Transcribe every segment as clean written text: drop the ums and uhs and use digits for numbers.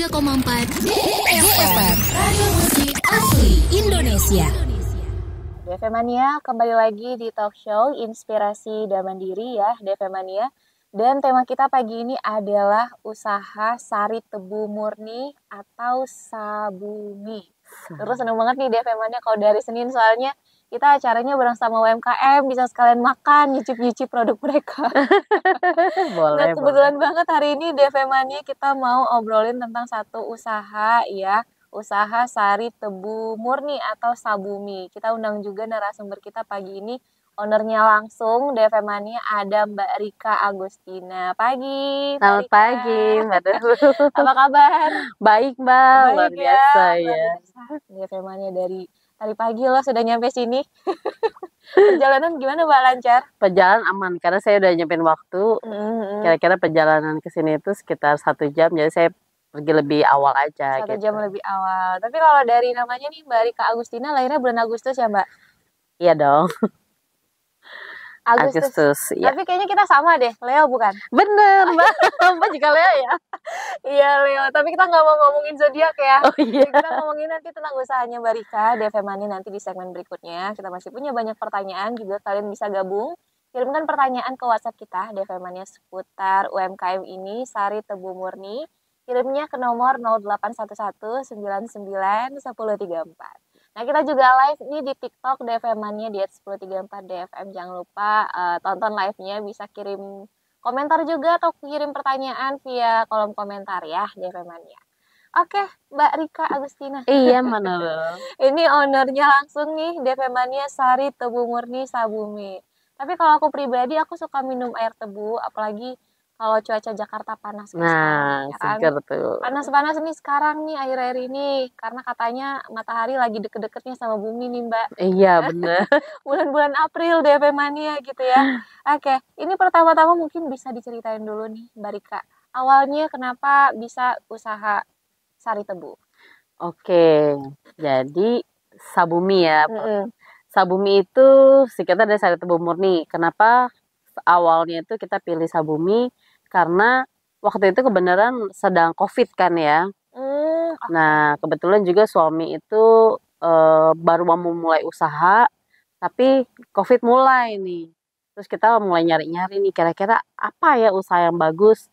93,4 DFM Radio Musik Asli Indonesia. DFM Mania kembali lagi di talk show Inspirasi dan Mandiri ya DFM Mania. Dan tema kita pagi ini adalah usaha sari tebu murni atau Sabumi. Terus seneng banget nih DFM Mania kalau dari Senin, soalnya kita acaranya bareng sama UMKM, bisa sekalian makan, nyicip-nyicip produk mereka. Boleh, Nah, kebetulan banget hari ini DFM Mania kita mau obrolin tentang satu usaha ya, usaha sari tebu murni atau Sabumi. Kita undang juga narasumber kita pagi ini, ownernya langsung DFM Mania ada Mbak Rika Agustina. Pagi, Mbak Selamat Rika. pagi, Mbak Dulu. Apa kabar? Baik, Mbak. Baik Luar ya, biasa luar ya. biasa. DFM Mania dari pagi loh sudah nyampe sini. Perjalanan gimana Mbak, lancar? Perjalanan aman karena saya udah nyempin waktu. Kira-kira perjalanan ke sini itu sekitar 1 jam, jadi saya pergi lebih awal aja. 1 gitu. jam lebih awal. Tapi kalau dari namanya nih Mbak Rika Agustina, lahirnya bulan Agustus ya Mbak? Iya dong, Agustus. Agustus. Ya. Tapi kayaknya kita sama deh, Leo bukan? Bener, Mbak. Mbak juga Leo ya? Iya Leo, tapi kita nggak mau ngomongin zodiak ya. Oh iya. Kita ngomongin nanti tentang usahanya Mbak Rika, DFM Mania nanti di segmen berikutnya. Kita masih punya banyak pertanyaan juga, kalian bisa gabung. Kirimkan pertanyaan ke WhatsApp kita, DFM Mania seputar UMKM ini, sari tebu murni. Kirimnya ke nomor 0811 99 1034. Nah, kita juga live nih di TikTok DFM Mania di @1034 DFM. Jangan lupa tonton live-nya, bisa kirim komentar juga atau kirim pertanyaan via kolom komentar ya DFM Mania. Oke, Mbak Rika Agustina. Iya, mana loh. Ini ownernya langsung nih DFM Mania sari tebu murni Sabumi. Tapi kalau aku pribadi aku suka minum air tebu, apalagi kalau cuaca Jakarta panas kayak Nah, sekarang, ya kan? seger tuh. Panas-panas nih sekarang nih akhir-akhir ini karena katanya matahari lagi deket-deketnya sama bumi nih Mbak. Iya, bener. Bulan-bulan April DFM Mania gitu ya. Oke, ini pertama-tama mungkin bisa diceritain dulu nih Mbak Rika. Awalnya kenapa bisa usaha sari tebu? Oke, jadi Sabumi ya. Mm-mm. Sabumi itu singkatnya dari sari tebu murni. Kenapa awalnya itu kita pilih Sabumi? Karena waktu itu kebenaran sedang COVID kan ya. Nah, kebetulan juga suami itu baru mau mulai usaha, tapi COVID mulai nih. Terus kita mulai nyari-nyari nih, kira-kira apa ya usaha yang bagus.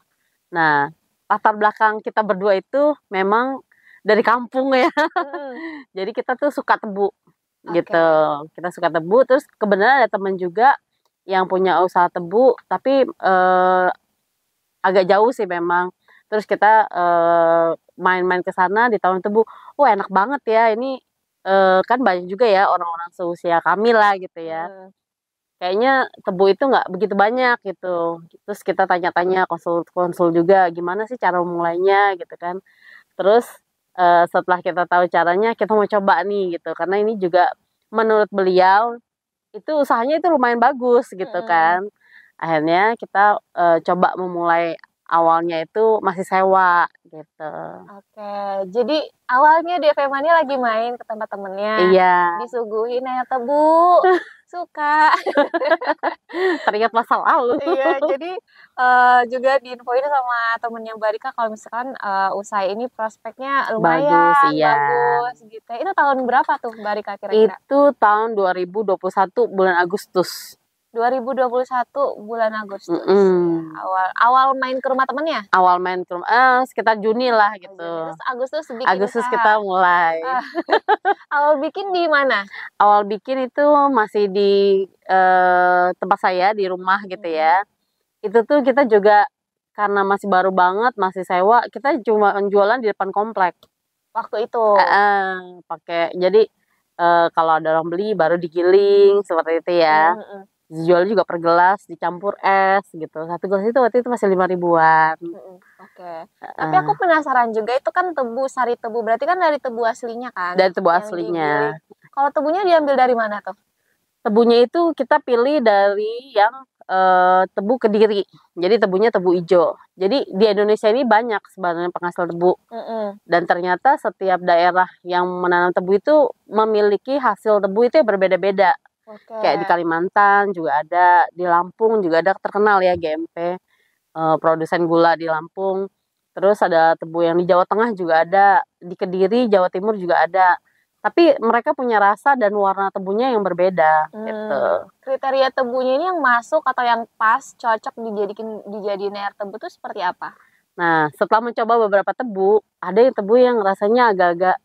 Nah, latar belakang kita berdua itu memang dari kampung ya. Jadi kita tuh suka tebu gitu. Kita suka tebu, terus kebenaran ada teman juga yang punya usaha tebu, tapi agak jauh sih memang. Terus kita main-main ke sana di tahun tebu. Enak banget ya. Ini kan banyak juga ya orang-orang seusia kami lah gitu ya. Kayaknya tebu itu nggak begitu banyak gitu. Terus kita tanya-tanya, konsul juga gimana sih cara memulainya gitu kan. Terus setelah kita tahu caranya, kita mau coba nih gitu. Karena ini juga menurut beliau itu usahanya itu lumayan bagus gitu kan. Akhirnya kita coba memulai awalnya itu masih sewa gitu. Oke, jadi awalnya DFM Mania lagi main ke tempat temennya. Iya. Disuguhin air tebu. Suka. Teringat masa lalu. Iya, jadi juga diinfoin sama temennya Mbak Rika kalau misalkan usaha ini prospeknya lumayan Bagus, iya. bagus gitu. Itu tahun berapa tuh Mbak Rika kira-kira? Itu tahun 2021 bulan Agustus. 2021 bulan Agustus. Ya, awal main ke rumah temennya? Awal main ke rumah, sekitar Juni lah gitu. Terus Agustus bikin Agustus usaha. kita mulai. Awal bikin di mana? Awal bikin itu masih di tempat saya di rumah gitu ya. Itu tuh kita juga karena masih baru banget, masih sewa, kita cuma jualan di depan komplek. Waktu itu. Pakai jadi kalau ada orang beli baru digiling seperti itu ya. Dijual juga per gelas, dicampur es gitu. Satu gelas itu waktu itu masih 5.000-an. Oke. Tapi aku penasaran juga, itu kan tebu, sari tebu. Berarti kan dari tebu aslinya kan? Dari tebu aslinya. Kalau tebunya diambil dari mana tuh? Tebunya itu kita pilih dari yang tebu Kediri. Jadi tebunya tebu ijo. Jadi di Indonesia ini banyak sebenarnya penghasil tebu. Dan ternyata setiap daerah yang menanam tebu itu memiliki hasil tebu itu yang berbeda-beda. Kayak di Kalimantan juga ada, di Lampung juga ada terkenal ya GMP, produsen gula di Lampung. Terus ada tebu yang di Jawa Tengah juga ada, di Kediri, Jawa Timur juga ada. Tapi mereka punya rasa dan warna tebunya yang berbeda gitu. Kriteria tebunya ini yang masuk atau yang pas cocok dijadiin air tebu tuh seperti apa? Nah, setelah mencoba beberapa tebu, ada yang tebu yang rasanya agak-agak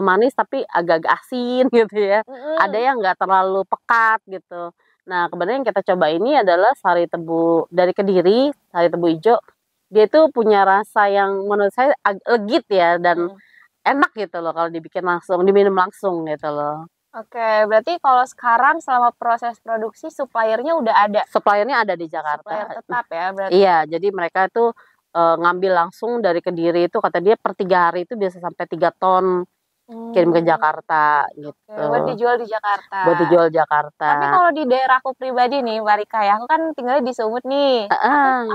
manis tapi agak-agak asin gitu ya. Ada yang nggak terlalu pekat gitu. Nah, kemudian yang kita coba ini adalah sari tebu dari Kediri, sari tebu hijau. Dia itu punya rasa yang menurut saya legit ya dan enak gitu loh kalau dibikin langsung, diminum langsung gitu loh. Oke, berarti kalau sekarang selama proses produksi suppliernya udah ada? Suppliernya ada di Jakarta. Supplier tetap ya berarti? Iya, jadi mereka itu ngambil langsung dari Kediri itu kata dia per 3 hari itu bisa sampai 3 ton kirim ke Jakarta gitu. Buat dijual di Jakarta. Buat dijual Jakarta. Tapi kalau di daerahku pribadi nih, Mbak Rika ya, aku kan tinggalnya di Sumut nih.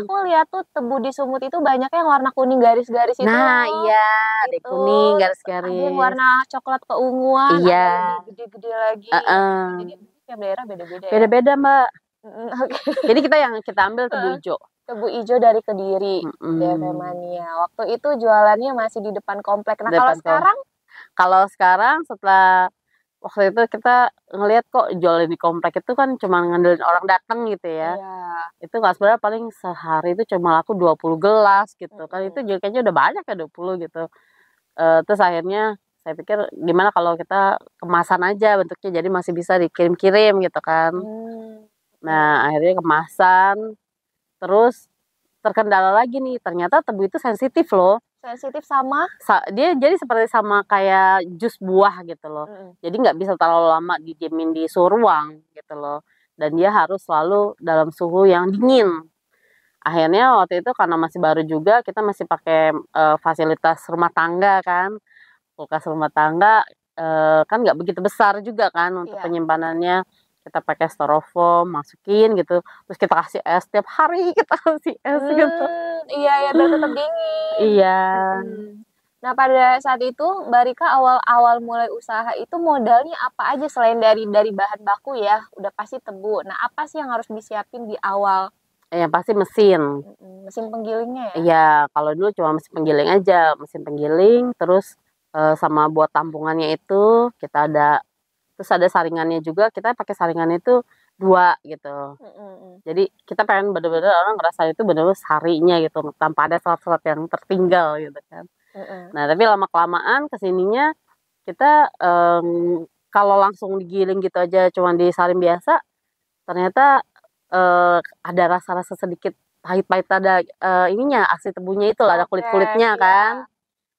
Aku lihat tuh tebu di Sumut itu banyak yang warna kuning garis-garis itu. Nah, iya, ada kuning garis-garis. Ada yang warna coklat keunguan, iya. ada yang gede-gede lagi. Jadi tiap daerah beda-beda ya. Beda-beda, Mbak. Oke. Jadi yang kita ambil tebu hijau. Tebu hijau dari Kediri, DV Mania. Waktu itu jualannya masih di depan komplek. Nah, kalau sekarang? Kalau sekarang setelah waktu itu kita ngelihat kok jualan di komplek itu kan cuma ngandelin orang datang gitu ya. Iya. Itu nggak sebenarnya paling sehari itu cuma laku 20 gelas gitu. Kan itu juga kayaknya udah banyak ya 20 gitu. Terus akhirnya saya pikir gimana kalau kita kemasan aja bentuknya jadi masih bisa dikirim-kirim gitu kan. Nah, akhirnya kemasan. Terus terkendala lagi nih, ternyata tebu itu sensitif loh. Sensitif sama? Dia jadi seperti sama kayak jus buah gitu loh. Jadi nggak bisa terlalu lama didiemin di suhu ruang gitu loh. Dan dia harus selalu dalam suhu yang dingin. Akhirnya waktu itu karena masih baru juga, kita masih pakai fasilitas rumah tangga kan. Kulkas rumah tangga kan nggak begitu besar juga kan untuk penyimpanannya. Kita pakai styrofoam, masukin gitu, terus kita kasih es tiap hari, kita kasih es gitu. Iya, biar tetap dingin. Iya. Nah, pada saat itu Mbak Rika awal mulai usaha itu modalnya apa aja selain dari bahan baku ya, udah pasti tebu. Nah, apa sih yang harus disiapin di awal? Yang pasti mesin. Mesin penggilingnya ya? Iya, kalau dulu cuma mesin penggiling aja, mesin penggiling, terus sama buat tampungannya itu kita ada. Terus ada saringannya juga, kita pakai saringannya itu 2 gitu. Jadi kita pengen bener-bener orang ngerasa itu bener-bener sarinya gitu, tanpa ada serat-serat yang tertinggal gitu kan. Nah, tapi lama-kelamaan kesininya kita kalau langsung digiling gitu aja cuma disaring biasa, ternyata ada rasa-rasa sedikit pahit-pahit, ada ininya, asli tebunya itu lah, ada kulit-kulitnya kan.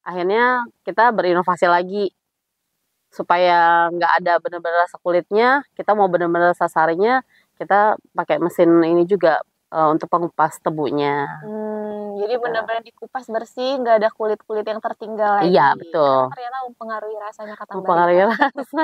Akhirnya kita berinovasi lagi. Supaya nggak ada benar-benar rasa kulitnya, kita mau benar-benar rasa sarinya, kita pakai mesin ini juga untuk pengupas tebunya. Jadi benar-benar dikupas bersih, nggak ada kulit-kulit yang tertinggal lagi. Iya, betul. Karena ternyata mempengaruhi rasanya kata Mbak. Mempengaruhi rasa.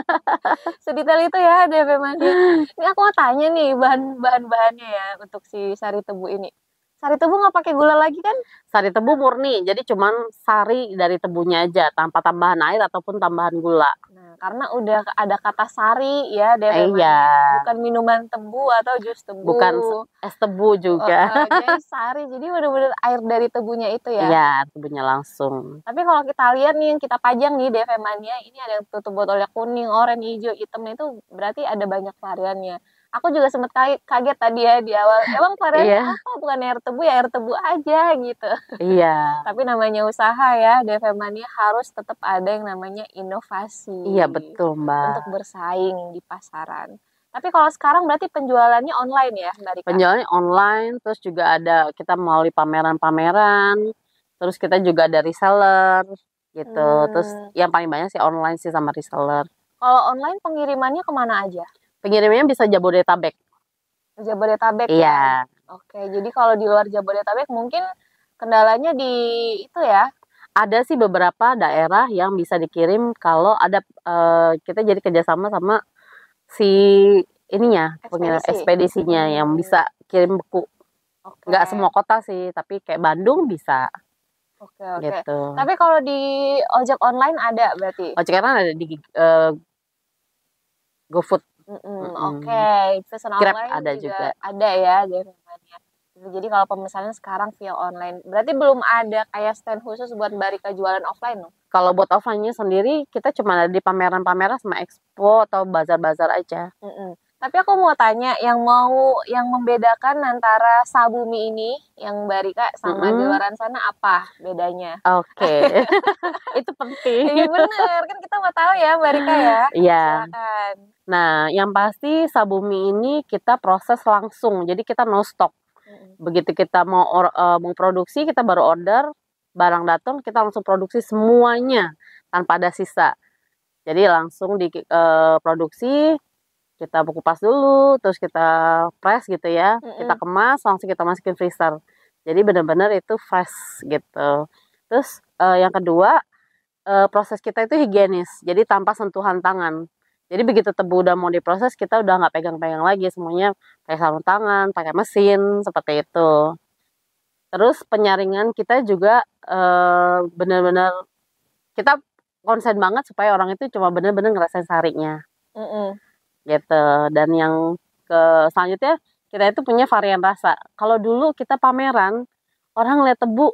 Sedetail itu ya DV Mania. Ini aku mau tanya nih bahan-bahannya ya untuk si sari tebu ini. Sari tebu nggak pakai gula lagi kan? Sari tebu murni, jadi cuman sari dari tebunya aja, tanpa tambahan air ataupun tambahan gula. Nah, karena udah ada kata sari ya, bukan minuman tebu atau jus tebu. Bukan es tebu juga. Jadi sari, jadi benar-benar air dari tebunya itu ya? Iya, tebunya langsung. Tapi kalau kita lihat nih, yang kita pajang nih DV Mania, ini ada yang tutup botolnya kuning, oranye, hijau, hitamnya itu berarti ada banyak variannya. Aku juga sempat kaget tadi ya di awal. Emang variannya apa? Bukan air tebu ya, air tebu aja gitu. Iya. Tapi namanya usaha ya, DV Mania harus tetap ada yang namanya inovasi. Iya, betul Mbak. Untuk bersaing di pasaran. Tapi kalau sekarang berarti penjualannya online ya, Mbak Rika? Penjualannya online, terus juga ada kita melalui pameran-pameran, terus kita juga ada reseller gitu. Terus yang paling banyak sih online sih sama reseller. Kalau online pengirimannya kemana aja? Pengirimannya bisa Jabodetabek. Jabodetabek iya. Ya? Oke, jadi kalau di luar Jabodetabek mungkin kendalanya di itu ya? Ada sih beberapa daerah yang bisa dikirim kalau ada kita jadi kerjasama sama si ininya, ekspedisinya yang bisa kirim beku. Nggak semua kota sih, tapi kayak Bandung bisa. Oke. Gitu. Tapi kalau di ojek online ada berarti? Ojek online ada di GoFood. Oke, pesan Grab online ada juga. Ada ya, DV Mania. Jadi kalau pemesanan sekarang via online, berarti belum ada kayak stand khusus buat Mbak Rika jualan offline loh? Kalau buat offline-nya sendiri, kita cuma ada di pameran-pameran sama expo atau bazar-bazar aja. Tapi aku mau tanya, yang membedakan antara Sabumi ini yang Mbak Rika sama di luar sana apa bedanya? Oke. Itu penting. Iya bener, kan kita mau tahu ya Mbak Rika ya. Iya. Silakan. Nah, yang pasti Sabumi ini kita proses langsung, jadi kita no stock. Begitu kita mau produksi, kita baru order, barang datang, kita langsung produksi semuanya tanpa ada sisa. Jadi langsung produksi, kita kupas dulu, terus kita press gitu ya, kita kemas, langsung kita masukin freezer. Jadi benar-benar itu fresh gitu. Terus yang kedua, proses kita itu higienis, jadi tanpa sentuhan tangan. Jadi begitu tebu udah mau diproses, kita udah nggak pegang-pegang lagi, semuanya pakai sarung tangan, pakai mesin, seperti itu. Terus penyaringan kita juga benar-benar kita konsen banget supaya orang itu cuma benar-benar ngerasain sarinya. Gitu. Dan yang selanjutnya kita itu punya varian rasa. Kalau dulu kita pameran, orang lihat tebu,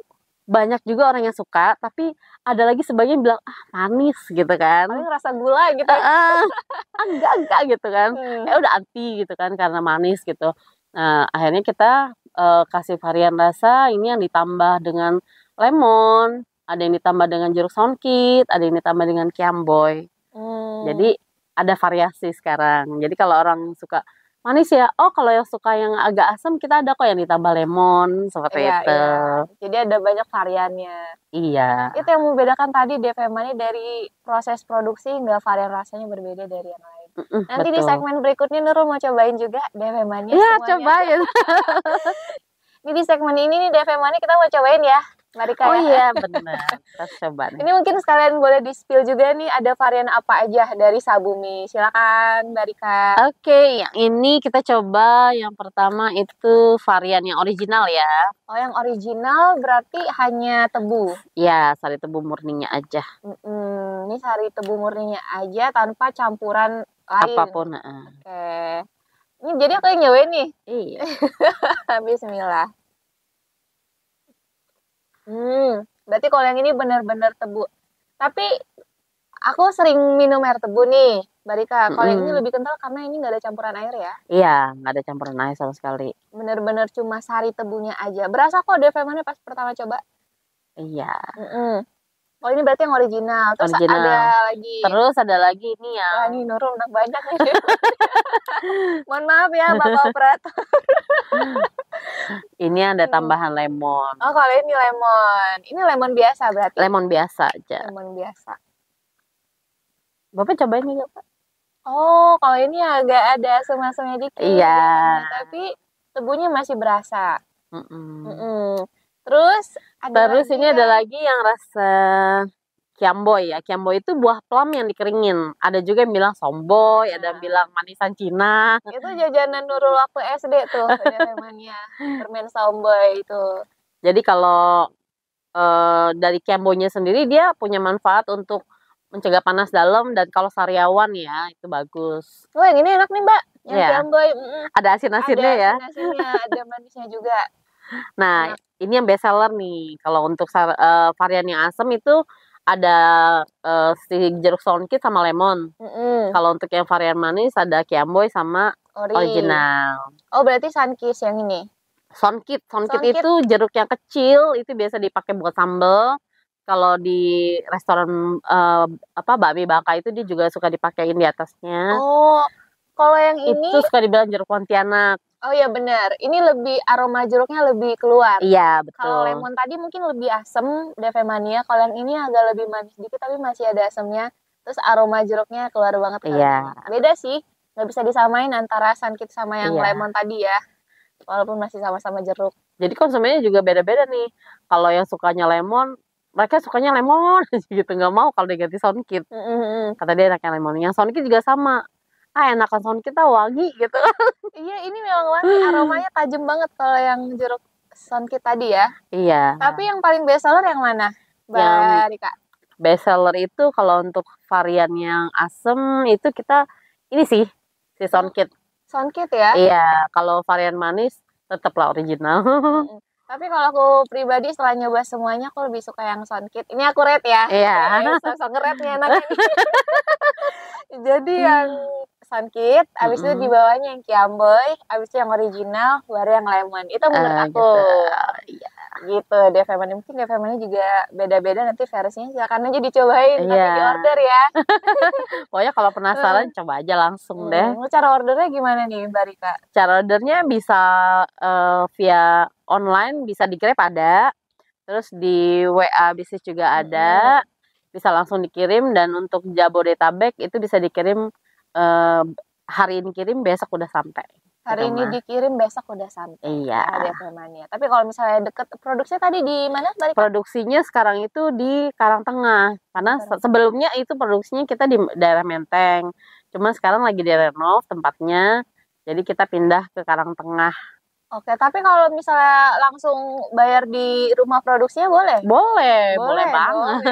banyak juga orang yang suka, tapi ada lagi sebagian bilang manis gitu kan. Paling rasa gula gitu. Enggak gitu kan. Ya udah anti gitu kan karena manis gitu. Nah, akhirnya kita kasih varian rasa, ini yang ditambah dengan lemon, ada yang ditambah dengan jeruk songkit, ada yang ditambah dengan kiamboy. Jadi ada variasi sekarang. Jadi kalau orang suka manis ya, kalau yang suka yang agak asam, kita ada kok yang ditambah lemon seperti itu. Iya. Jadi ada banyak variannya. Iya. Itu yang membedakan tadi DV Money dari proses produksi hingga varian rasanya berbeda dari yang lain. Nanti di segmen berikutnya Nurul mau cobain juga DV Money. Iya, cobain. Ini di segmen ini nih DV Money kita mau cobain ya, Mbak Rika. Oh iya benar, kita coba nih. Ini mungkin sekalian boleh di-spill juga nih, ada varian apa aja dari Sabumi. Silakan Mbak Rika. Oke, yang ini kita coba yang pertama itu varian yang original ya. Oh, yang original berarti hanya tebu? Iya, sari tebu murninya aja. Ini sari tebu murninya aja tanpa campuran lain? Apapun. Oke. Ini jadi aku yang nyobain nih? Iya. Bismillah. Berarti kalau yang ini benar-benar tebu. Tapi aku sering minum air tebu nih, Mbak Rika. Kalau yang ini lebih kental karena ini nggak ada campuran air ya? Iya, nggak ada campuran air sama sekali. Benar-benar cuma sari tebunya aja. Berasa kok DV Money pas pertama coba? Iya. Oh ini berarti yang original. Terus ada lagi ini ya. Wah ini Nurul menang banyak nih. Mohon maaf ya Bapak operator. Ini ada tambahan lemon. Oh kalau ini lemon. Ini lemon biasa berarti? Lemon biasa aja. Lemon biasa. Bapak cobain juga Pak. Oh kalau ini agak ada asam-asamnya dikit. Iya. Tapi tebunya masih berasa. Terus ini ada lagi yang rasa kiamboy ya. Kiamboy itu buah plum yang dikeringin. Ada juga yang bilang somboy, ada yang bilang manisan Cina. Itu jajanan Nurul waktu SD tuh, namanya permen somboy itu. Jadi kalau dari kiamboynya sendiri dia punya manfaat untuk mencegah panas dalam, dan kalau sariawan ya itu bagus. Oh yang ini enak nih Mbak, yang kiamboy. Ada asin-asinnya ya. Ada asin-asinnya, ada manisnya juga. Nah, ini yang best seller nih. Kalau untuk varian yang asam itu ada si jeruk songkit sama lemon. Kalau untuk yang varian manis ada kiamboy sama original. Oh, berarti sunkist yang ini. Songkit itu jeruk yang kecil, itu biasa dipakai buat sambal. Kalau di restoran bakmi Bangka itu dia juga suka dipakein di atasnya. Oh, kalau yang ini itu suka dibilang jeruk Pontianak. Oh iya benar, ini lebih aroma jeruknya lebih keluar. Iya betul. Kalau lemon tadi mungkin lebih asem, DV Mania. Kalau yang ini agak lebih manis dikit tapi masih ada asemnya. Terus aroma jeruknya keluar banget. Iya. Beda sih, nggak bisa disamain antara sunkist sama yang lemon tadi ya. Walaupun masih sama-sama jeruk. Jadi konsumennya juga beda-beda nih. Kalau yang sukanya lemon, mereka sukanya lemon gitu, nggak mau kalau diganti sunkist. Kata dia enaknya lemon. Yang sunkist juga sama. Enakan sound kita wangi gitu. Iya ini memang wangi, aromanya tajam banget kalau yang jeruk sound kita tadi ya. Iya. Tapi yang paling best seller yang mana Mbak Rika? Best seller itu kalau untuk varian yang asem itu kita ini sih si sound kit. Sound kit ya? Iya, kalau varian manis tetaplah original. Tapi kalau aku pribadi setelah nyoba semuanya aku lebih suka yang Soundkit. Ini aku rate ya. Iya. Sosok nge-rate nih anaknya nih. Jadi yang Soundkit, abis itu di bawahnya yang Kiamboy, abis itu yang original, baru yang Lemon. Itu menurut aku. Gitu. Iya. Gitu, DV-Money. Mungkin DV-Money juga beda-beda, nanti versinya silakan aja dicobain, tapi Iya. di order ya. Pokoknya kalau penasaran coba aja langsung deh. Cara ordernya gimana nih Mbak Rika? Cara ordernya bisa via online, bisa di Grab ada, terus di WA bisnis juga ada, bisa langsung dikirim, dan untuk Jabodetabek itu bisa dikirim hari ini kirim, besok udah sampai. Hari ini dikirim, besok udah sampai. Iya. DV-Money. Tapi kalau misalnya deket, produksinya tadi di mana Mbak Rika? Produksinya sekarang itu di Karangtengah, karena sebelumnya itu produksinya kita di daerah Menteng, cuma sekarang lagi direnov tempatnya, jadi kita pindah ke Karangtengah. Oke, tapi kalau misalnya langsung bayar di rumah produksinya boleh? Boleh banget.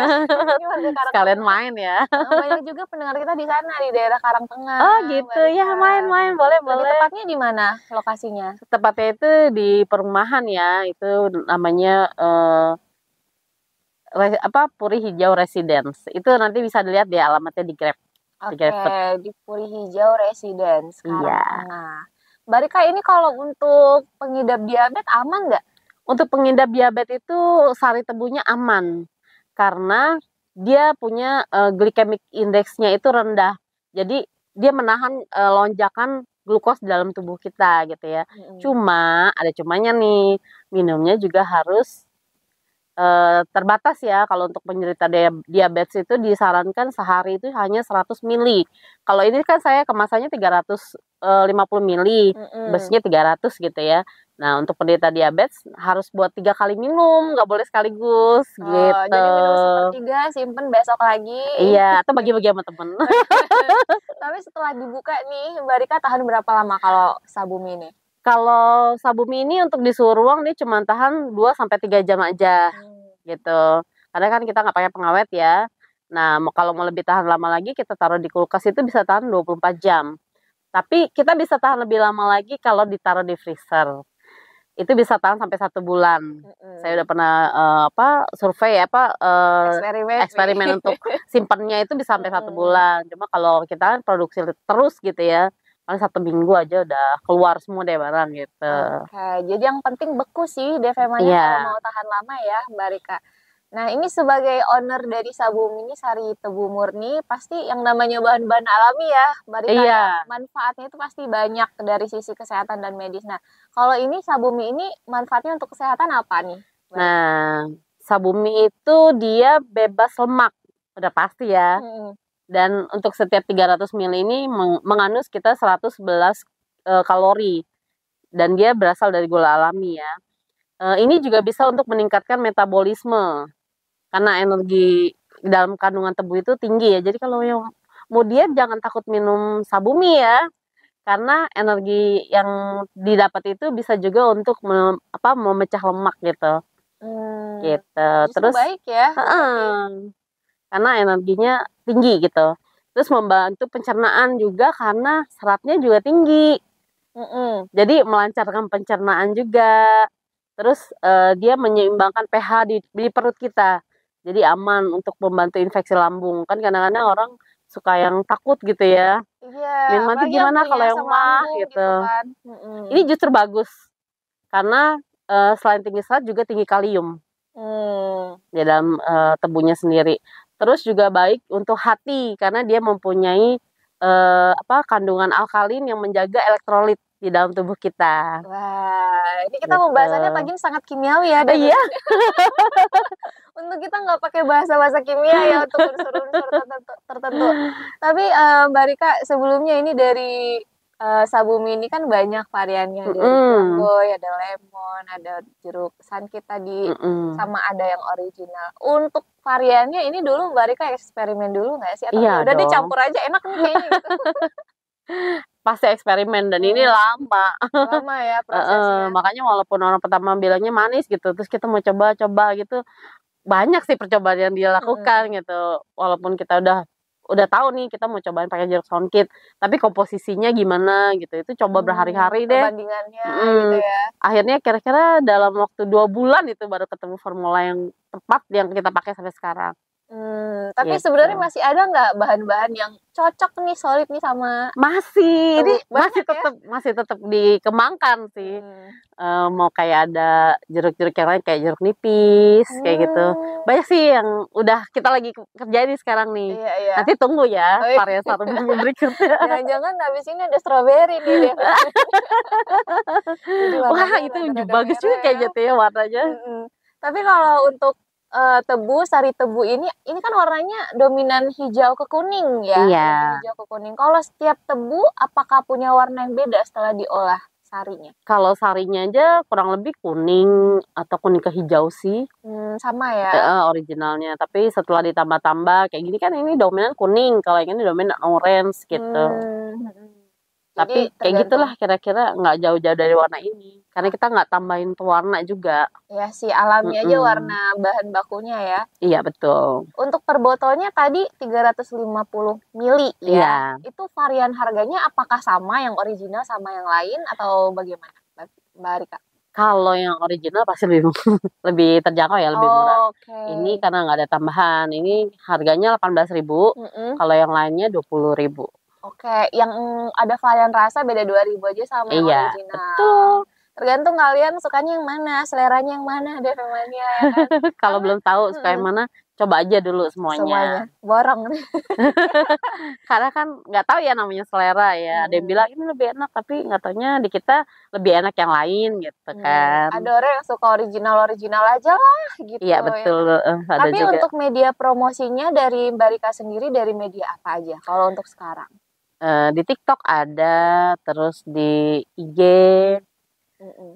Sekalian main ya. Banyak juga pendengar kita di sana, di daerah Karangtengah. Oh gitu ya, main-main boleh. Tepatnya di mana lokasinya? Tepatnya itu di perumahan ya, itu namanya Puri Hijau Residence. Itu nanti bisa dilihat di alamatnya di Grab. Oke, di Puri Hijau Residence Karangtengah. Mbak Rika, ini kalau untuk pengidap diabetes aman nggak? Untuk pengidap diabetes itu sari tebunya aman, karena dia punya glycemic index-nya itu rendah. Jadi dia menahan lonjakan glukos dalam tubuh kita gitu ya. Cuma ada cumanya nih, minumnya juga harus terbatas ya. Kalau untuk penderita diabetes itu disarankan sehari itu hanya 100 ml. Kalau ini kan saya kemasannya 350 ml, besinya 300 gitu ya. Nah, untuk penderita diabetes harus buat 3 kali minum, nggak boleh sekaligus gitu. Jadi minum sepertiga, simpen besok lagi. Iya, atau bagi-bagi sama temen. Tapi setelah dibuka nih, Mbak Rika tahan berapa lama kalau Sabumi ini? Kalau Sabumi ini untuk di suhu ruang nih cuma tahan 2-3 jam aja gitu. Karena kan kita nggak pakai pengawet ya. Nah, kalau mau lebih tahan lama lagi kita taruh di kulkas itu bisa tahan 24 jam. Tapi kita bisa tahan lebih lama lagi kalau ditaruh di freezer. Itu bisa tahan sampai 1 bulan. Saya udah pernah survei eksperimen untuk simpannya itu bisa sampai 1 bulan. Cuma kalau kita kan produksi terus gitu ya, paling 1 minggu aja udah keluar semua deh barang gitu. Oke, jadi yang penting beku sih DV-Money kalau mau tahan lama ya Mbak Rika. Nah, ini sebagai owner dari Sabumi ini, Sari Tebu Murni, pasti yang namanya bahan-bahan alami ya Mbak Rika. Iya. Manfaatnya itu pasti banyak dari sisi kesehatan dan medis. Nah, kalau ini Sabumi ini manfaatnya untuk kesehatan apa nih? Nah, Sabumi itu dia bebas lemak, udah pasti ya. Dan untuk setiap 300 ml ini mengandung sekitar 111 kalori. Dan dia berasal dari gula alami ya. Ini juga bisa untuk meningkatkan metabolisme. Karena energi dalam kandungan tebu itu tinggi ya. Jadi kalau yang mau diet jangan takut minum Sabumi ya. Karena energi yang didapat itu bisa juga untuk memecah lemak gitu. Gitu. Terus baik ya. Karena energinya tinggi gitu. Terus membantu pencernaan juga karena seratnya juga tinggi. Jadi melancarkan pencernaan juga. Terus dia menyeimbangkan pH di perut kita. Jadi aman untuk membantu infeksi lambung. Kan kadang-kadang orang suka yang takut gitu ya. Iya. Minum nanti gimana kalau yang mah gitu. Kan. Ini justru bagus. Karena selain tinggi serat juga tinggi kalium. Di dalam tebunya sendiri. Terus juga baik untuk hati karena dia mempunyai kandungan alkalin yang menjaga elektrolit di dalam tubuh kita. Wah, ini kita pembahasannya pagi ini sangat kimiawi ya. Iya. Untuk kita nggak pakai bahasa-bahasa kimia ya untuk unsur-unsur tertentu. Tapi Mbak Rika, sebelumnya ini dari Sabumi ini kan banyak variannya. Ada Jumboy, ada lemon, ada jeruk Soundkit tadi, sama ada yang original. Untuk variannya ini dulu Mbak Rika eksperimen dulu nggak sih? Atau udah dicampur aja, enak nih kayaknya gitu. Pasti eksperimen dan ini lama ya prosesnya. Makanya walaupun orang pertama bilangnya manis gitu, terus kita mau coba gitu, banyak sih percobaan yang dia lakukan gitu. Walaupun kita udah udah tahu nih kita mau cobain pakai jeruk soundkit, tapi komposisinya gimana gitu. Itu coba berhari-hari deh. Perbandingannya gitu ya. Akhirnya kira-kira dalam waktu 2 bulan itu baru ketemu formula yang tepat yang kita pakai sampai sekarang. Tapi Gitu. sebenarnya masih ada nggak bahan-bahan yang cocok nih, solid nih sama Masih, ini banyak ya? masih tetap dikembangkan sih. Mau kayak ada jeruk-jeruk yang lain kayak jeruk nipis kayak gitu. Banyak sih yang udah kita lagi kerjain nih sekarang nih. Iya, iya. Nanti tunggu ya Oh, iya. varian satu bumbu berikutnya. Jangan-jangan habis ini ada strawberry nih deh. Jadi Wah, warnanya itu rada-rada bagus juga merah. kayak gitu ya warnanya. Tapi kalau untuk tebu, sari tebu ini kan warnanya dominan hijau ke kuning ya. Iya. Lebih hijau ke kuning. Kalau setiap tebu apakah punya warna yang beda setelah diolah sarinya? Kalau sarinya aja kurang lebih kuning atau kuning ke hijau sih. Sama ya. Originalnya. Tapi setelah ditambah-tambah kayak gini kan ini dominan kuning, kalau yang ini dominan orange gitu. Tapi Jadi kayak gitulah kira-kira nggak jauh-jauh dari warna ini. Karena kita nggak tambahin pewarna juga. Ya si alami aja warna bahan bakunya ya. Iya betul. Untuk per botolnya tadi 350 mili ya. Iya. Itu varian harganya apakah sama yang original sama yang lain atau bagaimana Mbak Rika? Kalau yang original pasti lebih lebih terjangkau ya, lebih murah. Ini karena nggak ada tambahan. Ini harganya 18.000. Kalau yang lainnya 20.000. Oke, yang ada varian rasa beda 2.000 aja sama yang Iya, original. betul. Tergantung kalian sukanya yang mana, seleranya yang mana, DevMania ya kan. Kalau belum tahu suka yang mana, coba aja dulu semuanya. Borong. Karena kan nggak tahu ya namanya selera ya. Ada yang bilang ini lebih enak, tapi nggak taunya di kita lebih enak yang lain gitu kan. Ada orang yang suka original aja lah gitu. Iya betul. Ya. Ada tapi juga. untuk media promosinya dari Mbak Rika sendiri dari media apa aja kalau untuk sekarang? Di TikTok ada, terus di IG,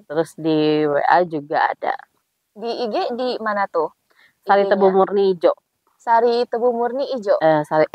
terus di WA juga ada. Di IG di mana tuh? Sari Tebu Murni Ijo. Sari Tebu Murni Ijo. Sari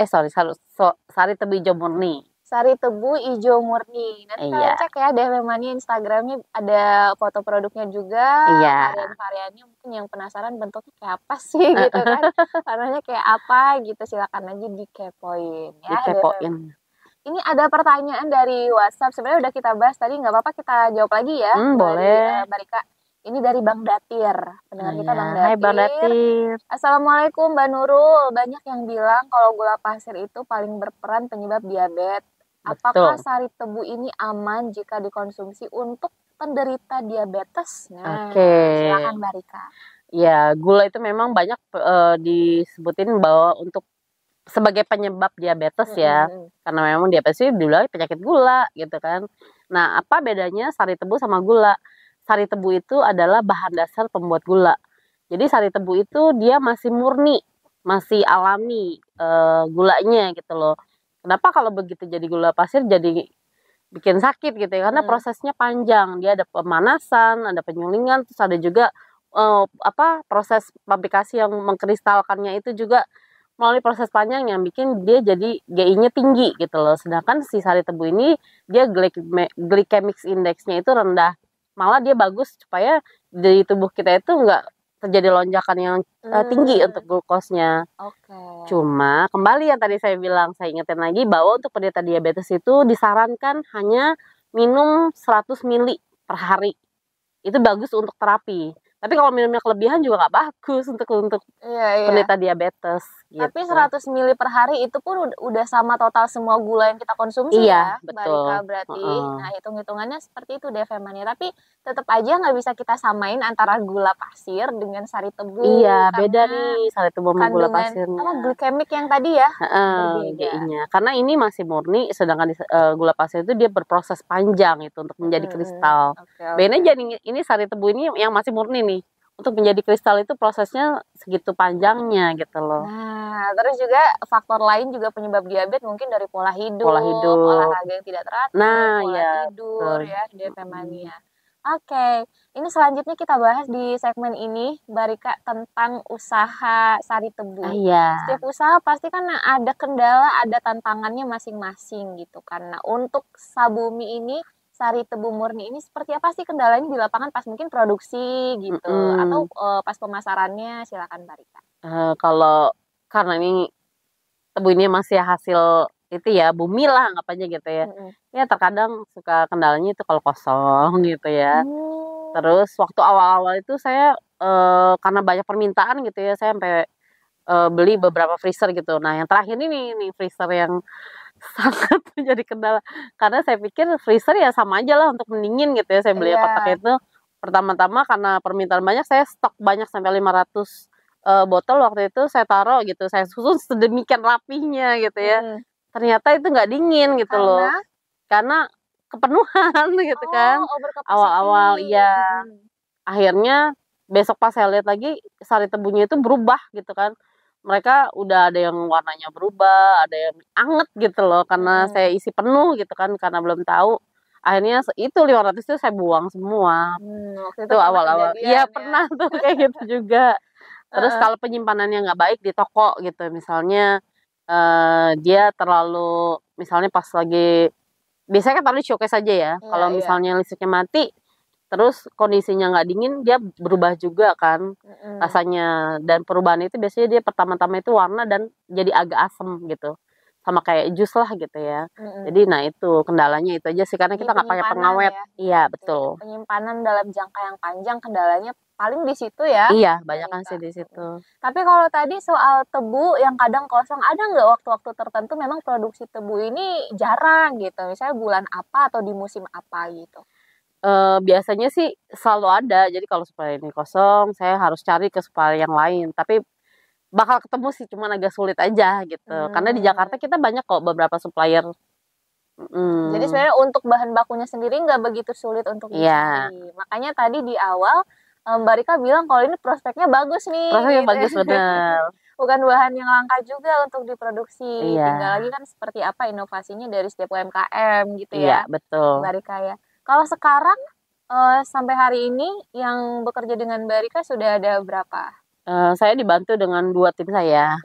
Tebu Ijo Murni. Sari Tebu Ijo Murni. Nanti kalian cek ya DevMania Instagramnya, ada foto produknya juga. Varian-variannya mungkin yang penasaran bentuknya kayak apa sih gitu kan. Warnanya kayak apa gitu, silakan aja dikepoin ya. Dikepoin. Ini ada pertanyaan dari WhatsApp. Sebenarnya udah kita bahas tadi, nggak apa-apa kita jawab lagi ya. Boleh. Mbak Rika. Ini dari Bang Datir. Pendengar kita Bang Datir. Hai Bang Datir. Assalamualaikum Mbak Nurul. Banyak yang bilang kalau gula pasir itu paling berperan penyebab diabetes. Apakah sari tebu ini aman jika dikonsumsi untuk penderita diabetes? Nah, silakan Mbak Rika. Ya, gula itu memang banyak disebutin bahwa untuk sebagai penyebab diabetes ya, karena memang diabetes itu dibilang penyakit gula gitu kan. Nah, apa bedanya sari tebu sama gula? Sari tebu itu adalah bahan dasar pembuat gula. Jadi sari tebu itu dia masih murni, masih alami gulanya gitu loh. Kenapa kalau begitu jadi gula pasir jadi bikin sakit gitu ya? Karena prosesnya panjang, dia ada pemanasan, ada penyulingan, terus ada juga proses pabrikasi yang mengkristalkannya itu juga melalui proses panjang yang bikin dia jadi GI-nya tinggi gitu loh. Sedangkan si sari tebu ini dia glycemic index-nya itu rendah. Malah dia bagus supaya di tubuh kita itu enggak terjadi lonjakan yang tinggi untuk glukosnya. Cuma kembali yang tadi saya bilang, saya ingetin lagi bahwa untuk penderita diabetes itu disarankan hanya minum 100 ml per hari. Itu bagus untuk terapi. Tapi kalau minumnya kelebihan juga nggak bagus untuk penderita diabetes. Gitu. Tapi 100 ml per hari itu pun udah sama total semua gula yang kita konsumsi ya, betul. Mbak Rika berarti. Nah, hitung-hitungannya seperti itu DevMania. Tapi tetap aja nggak bisa kita samain antara gula pasir dengan sari tebu. Iya, beda nih sari tebu sama gula pasirnya. Apa glikemik yang tadi ya? GI-nya. Karena ini masih murni, sedangkan gula pasir itu dia berproses panjang itu untuk menjadi kristal. Beda aja nih, ini sari tebu ini yang masih murni nih. Untuk menjadi kristal itu prosesnya segitu panjangnya gitu loh. Nah, terus juga faktor lain juga penyebab diabetes mungkin dari pola hidup, olahraga yang tidak teratur, pola tidur ya, DevMania. Oke, ini selanjutnya kita bahas di segmen ini, Mbak Rika, tentang usaha sari tebu. Setiap usaha pasti kan ada kendala, ada tantangannya masing-masing gitu kan. Nah, untuk Sabumi ini, sari tebu murni ini seperti apa sih kendalanya di lapangan pas mungkin produksi gitu atau pas pemasarannya, silakan Mbak Rika. Kalau karena ini tebu ini masih hasil itu ya bumi lah anggapannya gitu ya. Ya terkadang suka kendalanya itu kalau kosong gitu ya. Terus waktu awal-awal itu saya karena banyak permintaan gitu ya, saya sampai beli beberapa freezer gitu. Nah, yang terakhir ini nih freezer yang sangat menjadi kendala. Karena saya pikir freezer ya sama aja lah untuk mendingin gitu ya. Saya beli kotak itu pertama-tama karena permintaan banyak, saya stok banyak sampai 500 botol waktu itu saya taruh gitu. Saya susun sedemikian rapihnya gitu ya. Ternyata itu nggak dingin gitu loh. Karena kepenuhan gitu kan. Awal-awal iya. Akhirnya besok pas saya lihat lagi sari tebunya itu berubah gitu kan. Mereka udah ada yang warnanya berubah, ada yang anget gitu loh karena saya isi penuh gitu kan karena belum tahu. Akhirnya itu 500 itu saya buang semua. Itu awal-awal. Iya pernah tuh kayak gitu juga. Terus kalau penyimpanannya nggak baik di toko gitu, misalnya dia terlalu, misalnya pas lagi, biasanya kan taruh di showcase aja ya. Kalau misalnya listriknya mati, terus kondisinya nggak dingin, dia berubah juga kan rasanya. Dan perubahan itu biasanya dia pertama-tama itu warna dan jadi agak asem gitu. Sama kayak jus lah gitu ya. Jadi nah itu kendalanya itu aja sih karena kita nggak pakai pengawet. Iya betul. Penyimpanan dalam jangka yang panjang kendalanya paling di situ ya. Iya, banyak kan sih di situ. Tapi kalau tadi soal tebu yang kadang kosong, ada nggak waktu-waktu tertentu memang produksi tebu ini jarang gitu? Misalnya bulan apa atau di musim apa gitu? Biasanya sih selalu ada. Jadi kalau supplier ini kosong, saya harus cari ke supplier yang lain. Tapi bakal ketemu sih, cuman agak sulit aja gitu. Karena di Jakarta kita banyak kok beberapa supplier. Jadi sebenarnya untuk bahan bakunya sendiri nggak begitu sulit untuk dicari. Makanya tadi di awal Mbak Rika bilang kalau ini prospeknya bagus nih. Prospeknya gitu. bagus benar. Bukan bahan yang langka juga untuk diproduksi. Tinggal lagi kan seperti apa inovasinya dari setiap UMKM gitu ya. Iya betul. Mbak Rika ya. Kalau sekarang sampai hari ini yang bekerja dengan Mbak Rika sudah ada berapa? Saya dibantu dengan 2 tim saya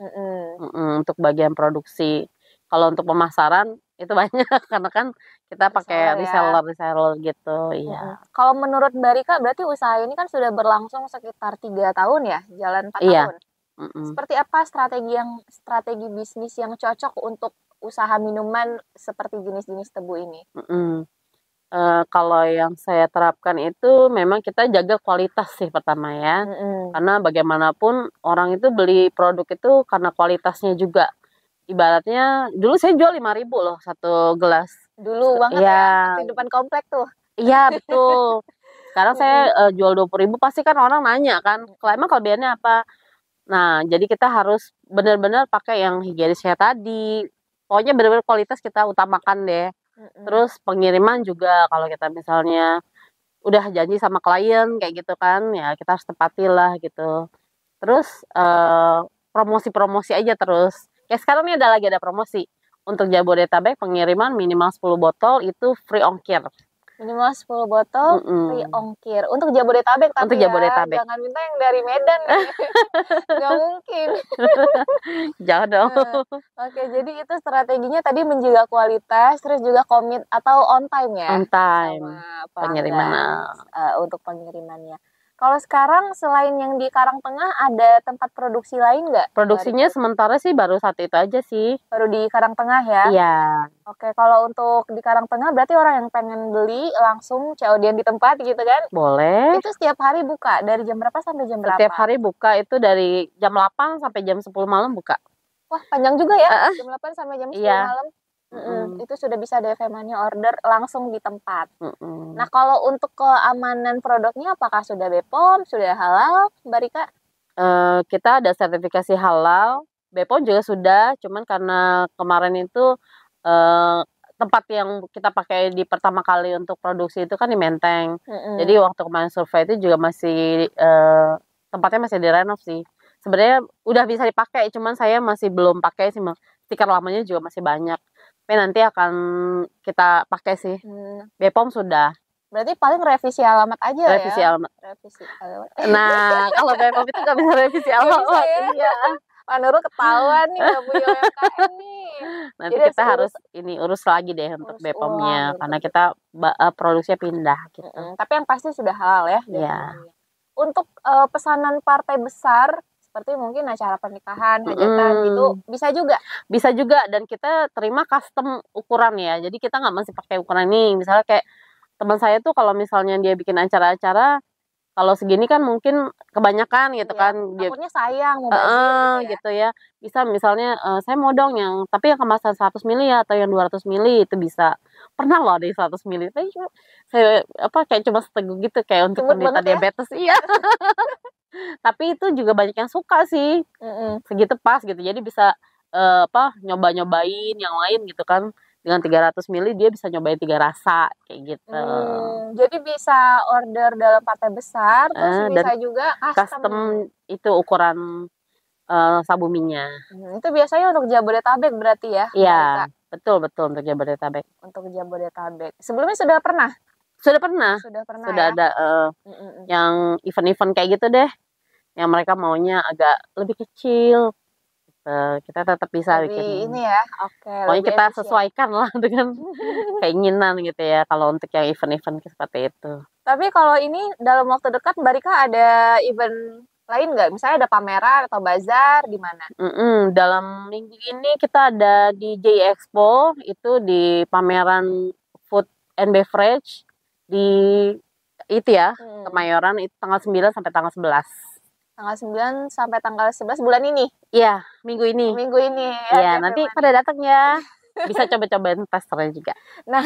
untuk bagian produksi. Kalau untuk pemasaran itu banyak karena kan kita pakai reseller gitu. Iya. Kalau menurut Mbak Rika berarti usaha ini kan sudah berlangsung sekitar 3 tahun ya, jalan 4 tahun. Seperti apa strategi bisnis yang cocok untuk usaha minuman seperti jenis-jenis tebu ini? Kalau yang saya terapkan itu memang kita jaga kualitas sih pertama ya. Karena bagaimanapun orang itu beli produk itu karena kualitasnya juga. Ibaratnya dulu saya jual 5.000 loh satu gelas. Dulu banget ya, di depan komplek tuh. Iya betul. Sekarang saya jual 20.000 pasti kan orang nanya kan, emang kelebihannya apa? Nah jadi kita harus benar-benar pakai yang higienis kayak tadi. Pokoknya benar-benar kualitas kita utamakan deh. Terus pengiriman juga kalau kita misalnya udah janji sama klien kayak gitu kan, ya kita harus tepati lah gitu. Terus promosi-promosi aja terus. Kayak sekarang nih ada promosi. Untuk Jabodetabek pengiriman minimal 10 botol itu free ongkir. Minimal 10 botol free ongkir. Untuk Jabodetabek tapi Jabodetabek. Jangan minta yang dari Medan nih. Gak mungkin. Jauh dong. Oke, jadi itu strateginya tadi menjaga kualitas, terus juga komit atau on time ya? On time. Sama pengiriman. Untuk pengirimannya. Kalau sekarang selain yang di Karangtengah ada tempat produksi lain nggak? Produksinya sementara sih baru satu itu aja sih. Baru di Karangtengah ya? Iya. Oke, kalau untuk di Karangtengah berarti orang yang pengen beli langsung COD-an di tempat gitu kan? Boleh. Itu setiap hari buka dari jam berapa sampai jam berapa? Setiap hari buka itu dari jam 8 sampai jam 10 malam buka. Wah, panjang juga ya? Jam 8 sampai jam 10 malam. Itu sudah bisa DV Money order langsung di tempat. Nah, kalau untuk keamanan produknya apakah sudah BPOM, sudah halal, Mbak Rika? Kita ada sertifikasi halal, BPOM juga sudah, cuman karena kemarin itu tempat yang kita pakai di pertama kali untuk produksi itu kan di Menteng. Jadi waktu kemarin survei itu juga masih tempatnya masih direnov sih. Sebenarnya udah bisa dipakai, cuman saya masih belum pakai sih, stiker lamanya juga masih banyak. Tapi nanti akan kita pakai sih. BPOM sudah. Berarti paling revisi alamat aja revisi ya? Alamat. Revisi alamat. Nah, kalau BPOM itu nggak bisa revisi alamat. Iya. Pak Nurul ketahuan nih nggak punya UMKM nih. Nanti jadi kita harus urus lagi deh untuk BPOM-nya. Karena kita produksinya pindah gitu. Tapi yang pasti sudah halal ya? Iya. Untuk pesanan partai besar seperti mungkin acara pernikahan, hajatan gitu, bisa juga? Bisa juga, dan kita terima custom ukuran ya. Jadi kita nggak mesti pakai ukuran ini. Misalnya kayak teman saya tuh kalau misalnya dia bikin acara-acara, kalau segini kan mungkin kebanyakan gitu Iya, kan. Dia takutnya sayang, mubazir gitu ya. Bisa misalnya, saya mau dong tapi yang kemasan 100 mili ya, atau yang 200 mili itu bisa. Pernah loh ada yang 100 mili, tapi saya kayak cuma seteguk gitu, kayak untuk Cemut penderita banget ya? diabetes. Iya. Tapi itu juga banyak yang suka sih. Segitu pas gitu. Jadi bisa nyoba-nyobain yang lain gitu kan. Dengan 300 mili dia bisa nyobain 3 rasa kayak gitu. Jadi bisa order dalam partai besar, terus Dan bisa juga custom itu ukuran sabuminya. Itu biasanya untuk Jabodetabek berarti ya? Iya, betul untuk Jabodetabek. Untuk Jabodetabek. Sebelumnya sudah pernah? Sudah pernah. Sudah pernah Sudah ya? ada yang event-event kayak gitu deh. Yang mereka maunya agak lebih kecil. Kita tetap bisa Lebih bikin. ini ya, oke. Pokoknya lebih kita efisien. sesuaikan lah dengan keinginan gitu ya, kalau untuk yang event-event seperti itu. Tapi kalau ini dalam waktu dekat Mbak Rika ada event lain nggak? Misalnya ada pameran atau bazar di mana? Dalam minggu ini kita ada di J Expo, itu di pameran food and beverage di itu ya, Kemayoran, itu tanggal 9 sampai tanggal 11. Tanggal 9 sampai tanggal 11 bulan ini? Iya, minggu ini. Minggu ini ya. Iya, nanti pada datang ya. Bisa coba-cobain testernya juga. Nah,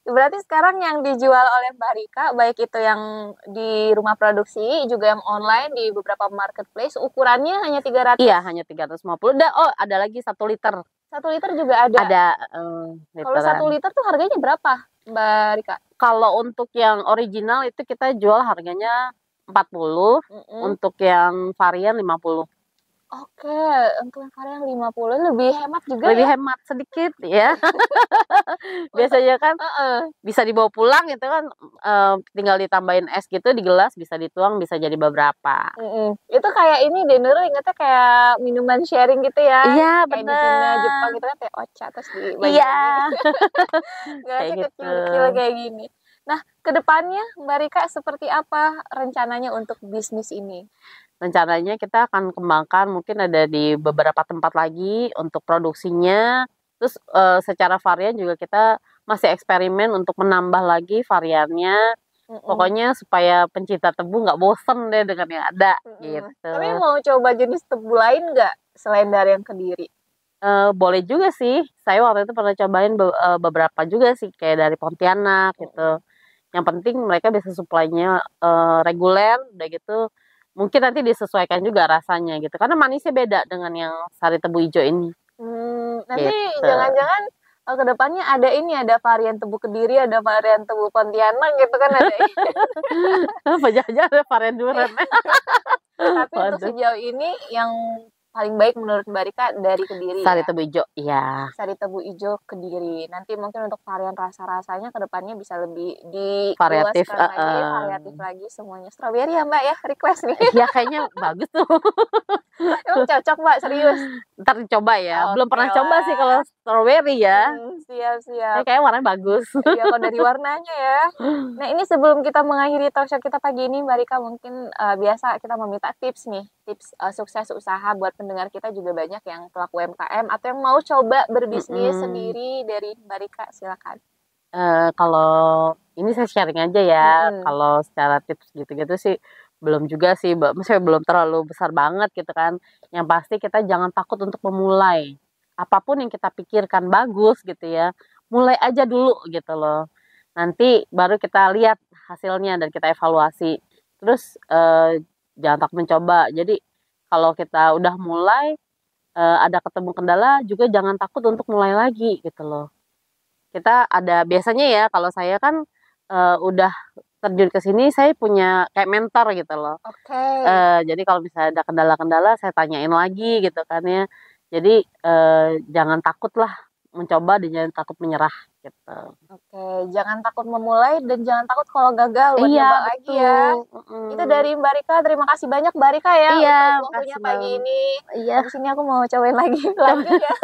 berarti sekarang yang dijual oleh Mbak Rika, baik itu yang di rumah produksi, juga yang online di beberapa marketplace, ukurannya hanya 300? Iya, hanya 350. Ada lagi 1 liter. 1 liter juga ada? Ada. Kalau 1 liter tuh harganya berapa, Mbak Rika? Kalau untuk yang original itu kita jual harganya 40, untuk yang varian 50. Oke, untuk yang varian 50 lebih hemat juga Lebih ya? hemat sedikit ya. Biasanya kan bisa dibawa pulang gitu kan, tinggal ditambahin es gitu di gelas, bisa dituang, bisa jadi beberapa. Itu kayak ini deh, Nurul ingetnya kayak minuman sharing gitu ya? Iya, kayak di Cina, Jepang gitu kan kayak ocha terus di Iya. gelasnya Kayak kecil-kecil kayak gini. Nah, kedepannya Mbak Rika seperti apa rencananya untuk bisnis ini? Rencananya kita akan kembangkan, mungkin ada di beberapa tempat lagi untuk produksinya. Terus secara varian juga kita masih eksperimen untuk menambah lagi variannya. Pokoknya supaya pencinta tebu nggak bosen deh dengan yang ada gitu. Tapi mau coba jenis tebu lain nggak selain dari yang Kediri? Boleh juga sih. Saya waktu itu pernah cobain beberapa juga sih, kayak dari Pontianak gitu. Yang penting mereka bisa suplainya reguler, udah gitu. Mungkin nanti disesuaikan juga rasanya gitu. Karena manisnya beda dengan yang sari tebu hijau ini. Nanti Gitu. jangan-jangan kedepannya ada varian tebu Kediri, ada varian tebu Pontianak gitu kan ada. Apa jangan-jangan ada varian duren. Tapi untuk sejauh ini yang paling baik menurut Mbak Rika dari Kediri Sari ya? tebu hijau, iya. Sari tebu hijau Kediri. Nanti mungkin untuk varian rasa-rasanya kedepannya bisa lebih Variatif, diluaskan lagi, variatif lagi semuanya. Strawberry ya Mbak ya, request nih. Iya kayaknya bagus tuh. Emang cocok Mbak, serius? Ntar dicoba ya. Belum Oke pernah coba lah. sih kalau strawberry ya. Siap-siap. Kayaknya warnanya bagus. Iya, kalau dari warnanya ya. Nah, ini sebelum kita mengakhiri talkshow kita pagi ini, Mbak Rika, mungkin biasa kita meminta tips nih. Tips sukses usaha buat pendengar kita juga banyak yang pelaku UMKM atau yang mau coba berbisnis sendiri. Dari Mbak Rika, silakan. Kalau ini saya sharing aja ya. Kalau secara tips gitu-gitu sih belum juga sih, maksudnya belum terlalu besar banget gitu kan. Yang pasti kita jangan takut untuk memulai. Apapun yang kita pikirkan bagus gitu ya, mulai aja dulu gitu loh. Nanti baru kita lihat hasilnya dan kita evaluasi. Terus jangan takut mencoba. Jadi kalau kita udah mulai, ada ketemu kendala juga jangan takut untuk mulai lagi gitu loh. Kita ada biasanya ya, kalau saya kan udah terjun ke sini, saya punya kayak mentor gitu loh. Jadi kalau misalnya ada kendala-kendala, saya tanyain lagi gitu kan ya. Jadi jangan takut lah mencoba dan jangan takut menyerah gitu. Jangan takut memulai dan jangan takut kalau gagal buat Iya, nyoba lagi ya. Itu dari Mbak Rika. Terima kasih banyak Mbak Rika ya untuk waktunya pagi ini. Iya. Habis ini aku mau cobain lagi ya.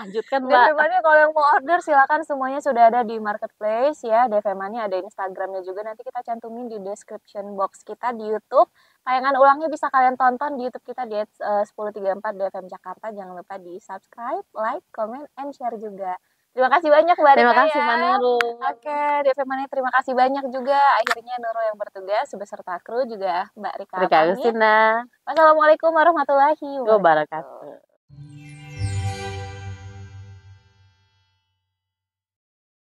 Lanjutkan Mbak. DV-Money kalau yang mau order silakan, semuanya sudah ada di marketplace ya. DV-Money ada Instagramnya juga, nanti kita cantumin di description box kita di YouTube. Tayangan ulangnya bisa kalian tonton di YouTube kita di 1034 DFM Jakarta. Jangan lupa di subscribe, like, comment, and share juga. Terima kasih banyak Mbak Rika. Terima kasih Mbak ya. Nurul. Oke, DFM Mania terima kasih banyak juga. Akhirnya Nurul yang bertugas beserta kru juga Mbak Rika. Rika Agustina. Wassalamualaikum warahmatullahi wabarakatuh. Wabarakatuh.